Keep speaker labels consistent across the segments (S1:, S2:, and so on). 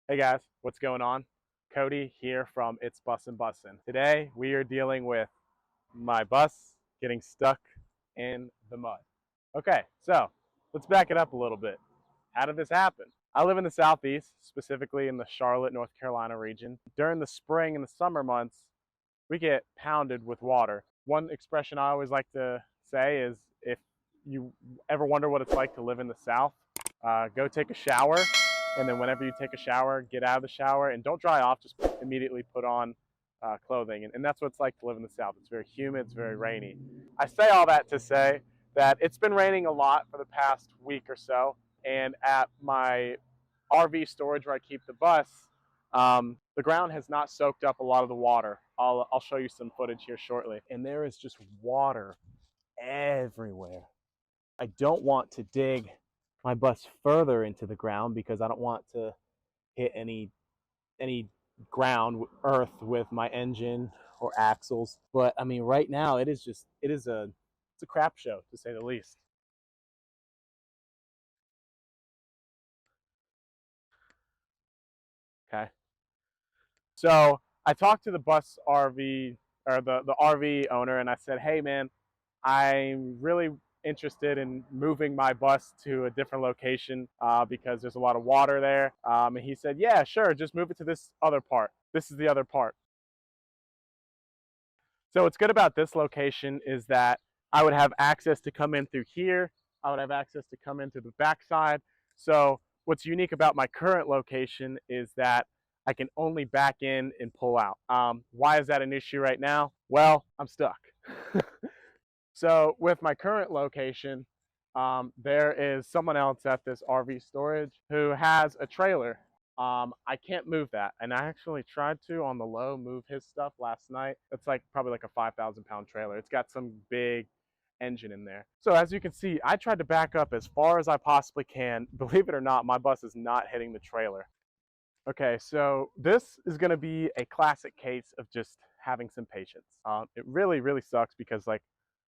S1: Hey guys, what's going on? Cody here from It's Bussin' Bussin'. Today we are dealing with my bus getting stuck in the mud. Okay, so let's back it up a little bit. How did this happen? I live in the southeast, specifically in the Charlotte, North Carolina region. During the spring and the summer months, we get pounded with water. One expression I always like to say is if you ever wonder what it's like to live in the South, go take a shower, and then whenever you take a shower, get out of the shower and don't dry off, just immediately put on clothing. And that's what it's like to live in the South. It's very humid, it's very rainy. I say all that to say that it's been raining a lot for the past week or so, and at my RV storage where I keep the bus, the ground has not soaked up a lot of the water. I'll show you some footage here shortly. And there is just water everywhere. I don't want to dig my bus further into the ground because I don't want to hit any ground, earth with my engine or axles. But I mean, right now it's a crap show to say the least. Okay. So I talked to the bus RV or the RV owner and I said, hey man, I'm really interested in moving my bus to a different location because there's a lot of water there. And he said, yeah, sure, just move it to this other part. This is the other part. So what's good about this location is that I would have access to come in through here. I would have access to come in through the backside. So what's unique about my current location is that I can only back in and pull out. Why is that an issue right now? Well, I'm stuck. So with my current location, there is someone else at this RV storage who has a trailer. I can't move that. And I actually tried to, on the low, move his stuff last night. It's like probably like a 5,000-pound trailer. It's got some big engine in there. So as you can see, I tried to back up as far as I possibly can. Believe it or not, my bus is not hitting the trailer. Okay, so this is going to be a classic case of just having some patience. It really, really sucks because like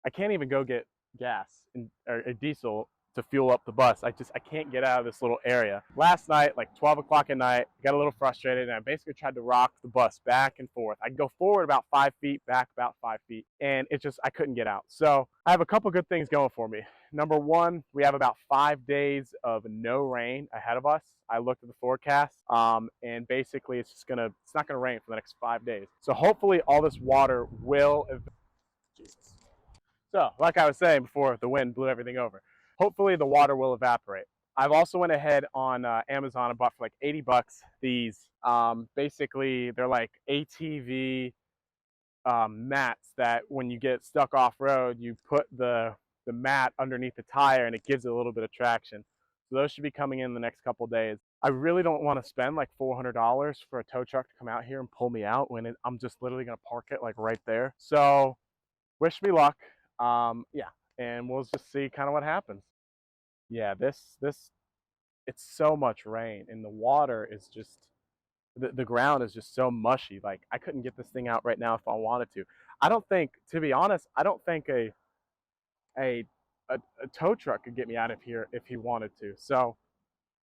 S1: I can't even go get gas or diesel to fuel up the bus. I can't get out of this little area. Last night, like 12 o'clock at night, I got a little frustrated and I basically tried to rock the bus back and forth. I'd go forward about 5 feet, back about 5 feet, and I couldn't get out. So I have a couple good things going for me. Number one, we have about 5 days of no rain ahead of us. I looked at the forecast, and basically it's not gonna rain for the next 5 days. So hopefully all this water will, Jesus. So, like I was saying before, the wind blew everything over. Hopefully the water will evaporate. I've also went ahead on Amazon and bought for like 80 bucks these, basically they're like ATV mats that when you get stuck off-road, you put the mat underneath the tire and it gives it a little bit of traction. So those should be coming in the next couple days. I really don't want to spend like $400 for a tow truck to come out here and pull me out when I'm just literally going to park it like right there. So wish me luck. Yeah, and we'll just see kind of what happens. Yeah, it's so much rain and the water is just, the ground is just so mushy. Like I couldn't get this thing out right now if I wanted to. I don't think, to be honest, I don't think a, a tow truck could get me out of here if he wanted to. So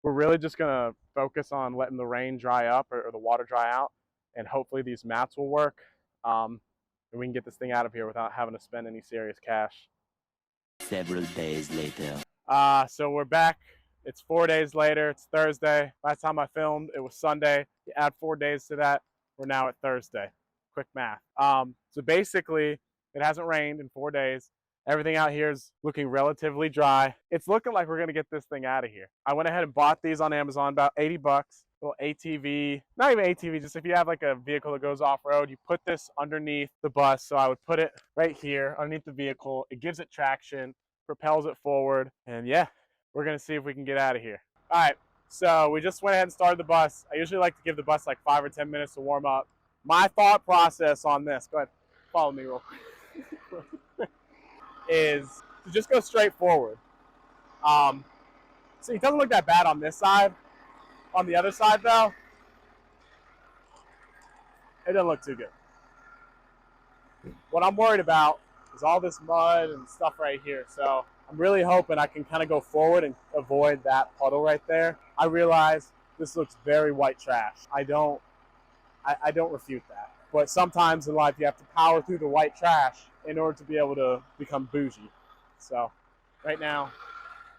S1: we're really just gonna focus on letting the rain dry up or the water dry out, and hopefully these mats will work. And we can get this thing out of here without having to spend any serious cash.
S2: Several days later.
S1: So we're back. It's 4 days later. It's Thursday. Last time I filmed, it was Sunday. You add 4 days to that, we're now at Thursday. Quick math. So basically, it hasn't rained in 4 days. Everything out here is looking relatively dry. It's looking like we're gonna get this thing out of here. I went ahead and bought these on Amazon, about 80 bucks. Little ATV, not even ATV, just if you have like a vehicle that goes off-road, you put this underneath the bus. So I would put it right here underneath the vehicle. It gives it traction, propels it forward, and yeah, we're gonna see if we can get out of here. All right, so we just went ahead and started the bus. I usually like to give the bus like 5 or 10 minutes to warm up. My thought process on this, go ahead, follow me real quick, is to just go straight forward. So it doesn't look that bad on this side. On the other side, though, it doesn't look too good. What I'm worried about is all this mud and stuff right here. So I'm really hoping I can kind of go forward and avoid that puddle right there. I realize this looks very white trash. I don't refute that. But sometimes in life you have to power through the white trash in order to be able to become bougie. So right now,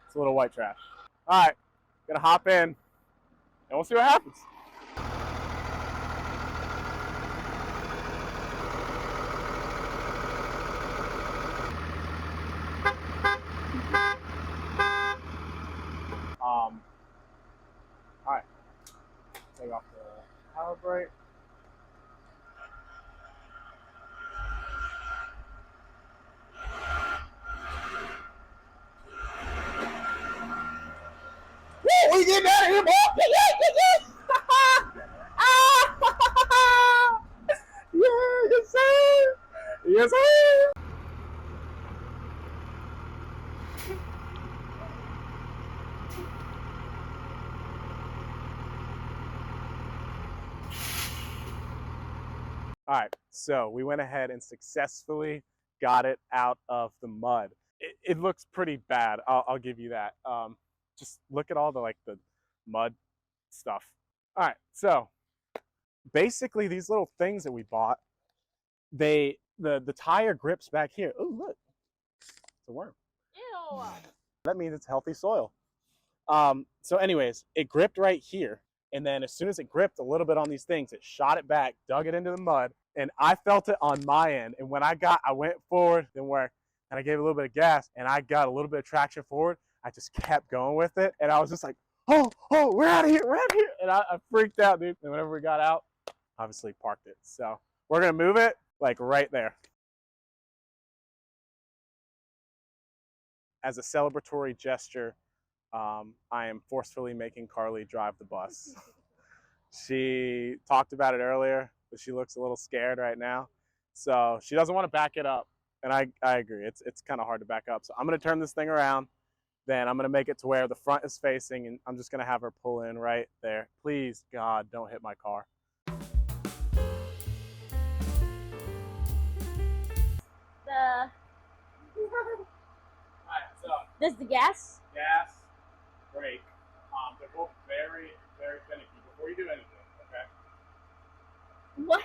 S1: it's a little white trash. All right, gonna hop in and we'll see what happens. All right, take off the power brake. Woo, we getting out of here, boy! Yeah, yes, sir! Yes, sir! All right, so we went ahead and successfully got it out of the mud. It looks pretty bad. I'll give you that. Just look at all the mud stuff. All right, so basically these little things that we bought, the tire grips back here. Oh, look, it's a worm.
S3: Ew.
S1: That means it's healthy soil. So anyways, it gripped right here. And then as soon as it gripped a little bit on these things, it shot it back, dug it into the mud, and I felt it on my end. And when I went forward, and I gave a little bit of gas, and I got a little bit of traction forward, I just kept going with it. And I was just like, oh, we're out of here, we're out of here. And I freaked out, dude. And whenever we got out, obviously parked it. So we're gonna move it like right there. As a celebratory gesture, I am forcefully making Carly drive the bus. She talked about it earlier, but she looks a little scared right now. So she doesn't want to back it up. And I agree, it's kind of hard to back up. So I'm gonna turn this thing around, then I'm gonna make it to where the front is facing, and I'm just gonna have her pull in right there. Please, God, don't hit my car. Alright, so
S3: Does the gas?
S1: gas, brake. They're both very, very finicky before you do anything, okay?
S3: What?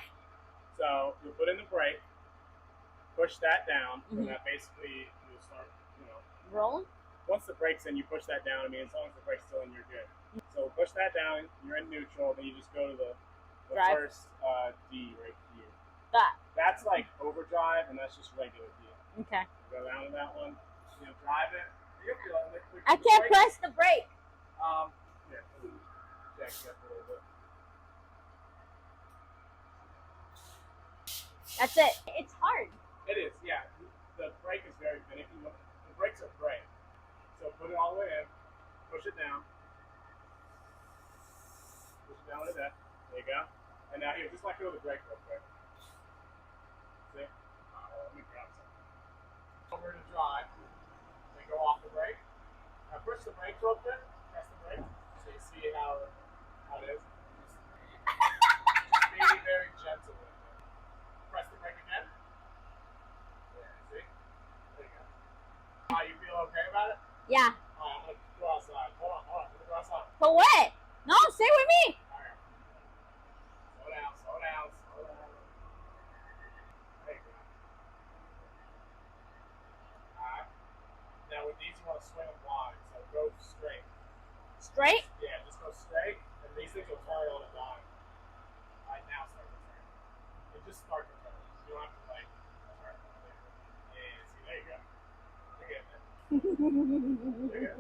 S1: So you put in the brake, push that down, and that basically you'll start,
S3: Rolling?
S1: once the brake's in, you push that down. I mean, as long as the brake's still in, you're good. So push that down, you're in neutral, then you just go to the
S3: Drive.
S1: first D right here.
S3: That.
S1: That's like overdrive, and that's just regular D.
S3: Okay.
S1: Go down to that one, drive it. You'll feel it.
S3: I can't press the brake.
S1: Yeah, jack you up a little bit.
S3: That's it. It's hard.
S1: It is, yeah. The brake is very finicky. The brakes are great. So put it all the way in, push it down. Push it down like that. There you go. And now here, just let go of the brake real quick. See? Let me grab something. Over to drive. Then go off the brake. Now push the brake real quick. Press the brake. So you see how it is. Just be very gentle with it. Press the brake again. Yeah, see? There you go. You feel okay about it?
S3: Yeah.
S1: Alright, I'm gonna go outside. Hold on. Let me go outside.
S3: But what? No, stay with me.
S1: Alright. Slow down. There you go. Alright. Now with these, you want to swing them wide, so go straight.
S3: Straight?
S1: Yeah, just go straight, and these things will turn on a dime. Alright, now start to turn. And just start to turn. You don't have to turn. Yeah, see, there you go. Look at that. There you go.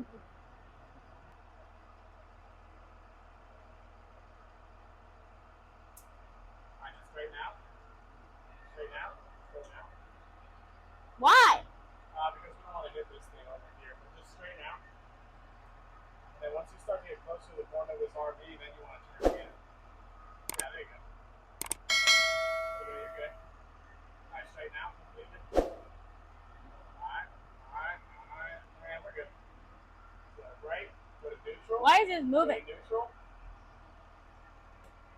S1: Alright, just straighten out. Straighten out.
S3: Why?
S1: Because we don't want to hit this thing over here, but just straighten out. And then once you start to get closer to the corner of this RV, then you want to turn again. Yeah, there you go. You're good. Alright, straighten out completely. Alright. And we're good. So brake, put it neutral.
S3: Why is this moving?
S1: Put it neutral.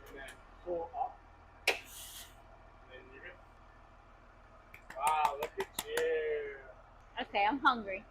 S1: And then pull up. And then you're good. Wow, look at you.
S3: Okay, I'm hungry.